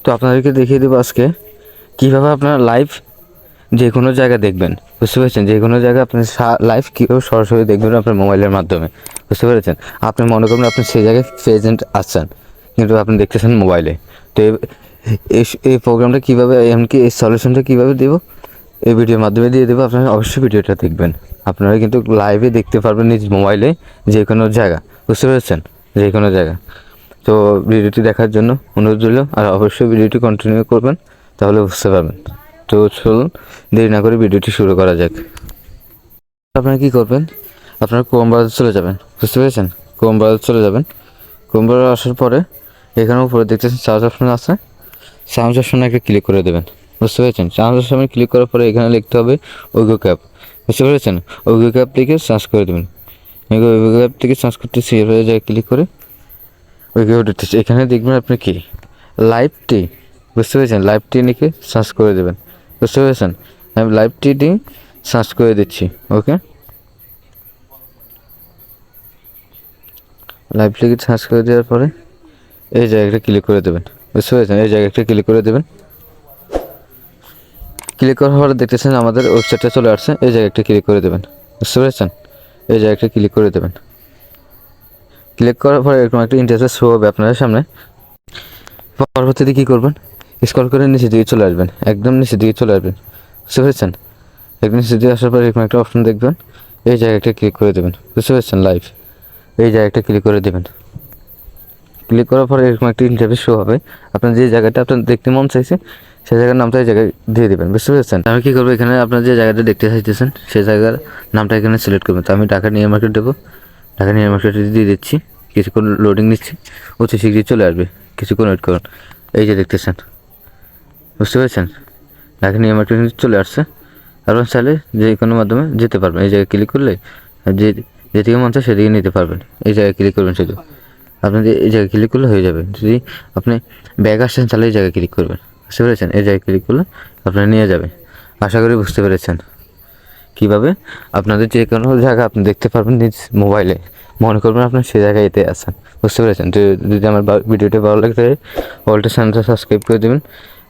তো আপনাদেরকে দেখিয়ে দেবো আজকে কীভাবে আপনারা লাইভ যে কোনো জায়গা দেখবেন, বুঝতে পেরেছেন? যে কোনো জায়গায় আপনি লাইভ কীভাবে সরাসরি দেখবেন আপনার মোবাইলের মাধ্যমে, বুঝতে পেরেছেন? আপনি মনে করবেন আপনি সেই জায়গায় প্রেজেন্ট আছেন কিন্তু আপনি দেখতেছেন মোবাইলে। তো এই প্রোগ্রামটা কীভাবে, এমনকি এই সলিউশনটা কীভাবে দেবো এই ভিডিওর মাধ্যমে দিয়ে দেবো। আপনারা অবশ্যই ভিডিওটা দেখবেন। আপনারা কিন্তু লাইভে দেখতে পারবেন নিজ মোবাইলে যে কোনো জায়গা, বুঝতে পেরেছেন? যে কোনো জায়গা। তো ভিডিওটি দেখার জন্য অনুরোধ রইল, আর অবশ্যই ভিডিওটি কন্টিনিউ করবেন, তাহলে বুঝতে পারবেন। তো চলুন দেরি না করে ভিডিওটি শুরু করা যাক। আপনারা কী করবেন, আপনারা ক্রোম ব্রাউজার চলে যাবেন, বুঝতে পেরেছেন? ক্রোম ব্রাউজার চলে যাবেন। ক্রোম ব্রাউজার আসার পরে এখানে উপরে দেখতেছেন সার্চ অপশন আছে, সার্চ অপশনে একটা ক্লিক করে দেবেন, বুঝতে পেরেছেন? সার্চ অপশনে ক্লিক করার পরে এখানে লিখতে হবে ওগো ক্যাপ, বুঝতে পেরেছেন? ওগো ক্যাপ থেকে সার্চ করে দেবেন। ওগো ক্যাপ থেকে সার্চ করতে সেভ হয়ে যায়, ক্লিক করে ওইগুলো উঠতেছে। এখানে দেখবেন আপনি কি লাইভটি, বুঝতে পেরেছেন? লাইভটি লিখে সার্চ করে দেবেন, বুঝতে পেরেছেন? আমি লাইভটি সার্চ করে দিচ্ছি। ওকে, লাইভ লিখে সার্চ করে দেওয়ার পরে এই জায়গাটা ক্লিক করে দেবেন, বুঝতে পেরেছেন? এই জায়গাটা ক্লিক করে দেবেন। ক্লিক করার পরে দেখতেছেন আমাদের ওয়েবসাইটটা চলে আসছে, এই জায়গাটা ক্লিক করে দেবেন, বুঝতে পেরেছেন? এই জায়গাটা ক্লিক করে দেবেন। ক্লিক করার পরে এরকম একটা ইন্টারফেস শো হবে আপনাদের সামনে। পরবর্তীতে কী করবেন, স্ক্রল করে নিচে দিকে চলে আসবেন, একদম নিচে দিকে চলে আসবেন, বুঝতে পেরেছেন? একদম নিচে দিকে আসার পরে এরকম একটা অপশন দেখবেন, এই জায়গাটা ক্লিক করে দেবেন, বুঝতে পেরেছেন? লাইভ, এই জায়গাটা ক্লিক করে দেবেন। ক্লিক করার পরে এরকম একটা ইন্টারফেস শো হবে। আপনার যে জায়গাটা আপনার দেখতে মন চাইছে সেই জায়গার নামটা এই জায়গায় দিয়ে দেবেন, বুঝতে পেরেছেন? আমি কী করবো, এখানে আপনার যে জায়গাটা দেখতে চাইতেছেন সেই জায়গার নামটা এখানে সিলেক্ট করবেন। তো আমি ঢাকা নিউ মার্কেট দেবো, ঢাকা নিউ মার্কেট দিয়ে দিচ্ছি। কিছুক্ষণ লোডিং নিচ্ছি, অতি শীঘ্রই চলে আসবে, কিছুক্ষণ ওয়েট করুন। এই যে দেখতেছেন, বুঝতে পেরেছেন? ঢাকা নিউ মার্কেট চলে আসছে। আপনার চাইলে যে কোনো মাধ্যমে যেতে পারবেন। এই জায়গায় ক্লিক করলে যেদিকে মন চায় সেদিকে নিতে পারবেন। এই জায়গায় ক্লিক করবেন, শুধু আপনি এই জায়গায় ক্লিক করলে হয়ে যাবে। যদি আপনি ব্যাগ আসছেন তাহলে এই জায়গায় ক্লিক করবেন, বুঝতে পেরেছেন? এই জায়গায় ক্লিক করলে আপনার নিয়ে যাবে। আশা করি বুঝতে পেরেছেন কীভাবে আপনাদের যে কোনো জায়গা আপনি দেখতে পারবেন নিজ মোবাইলে। মনে করবেন আপনার সেই জায়গায় এতে আছেন, বুঝতে পেরেছেন? তো যদি আমার ভিডিওটি ভালো লাগে তাহলে অলটা চ্যানেলটা সাবস্ক্রাইব করে দেবেন,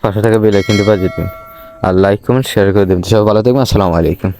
পাশে থাকা বেল আইকনটি বাজিয়ে দেবেন, আর লাইক কমেন্ট শেয়ার করে দেবেন। সবাই ভালো থাকবেন। আসসালামু আলাইকুম।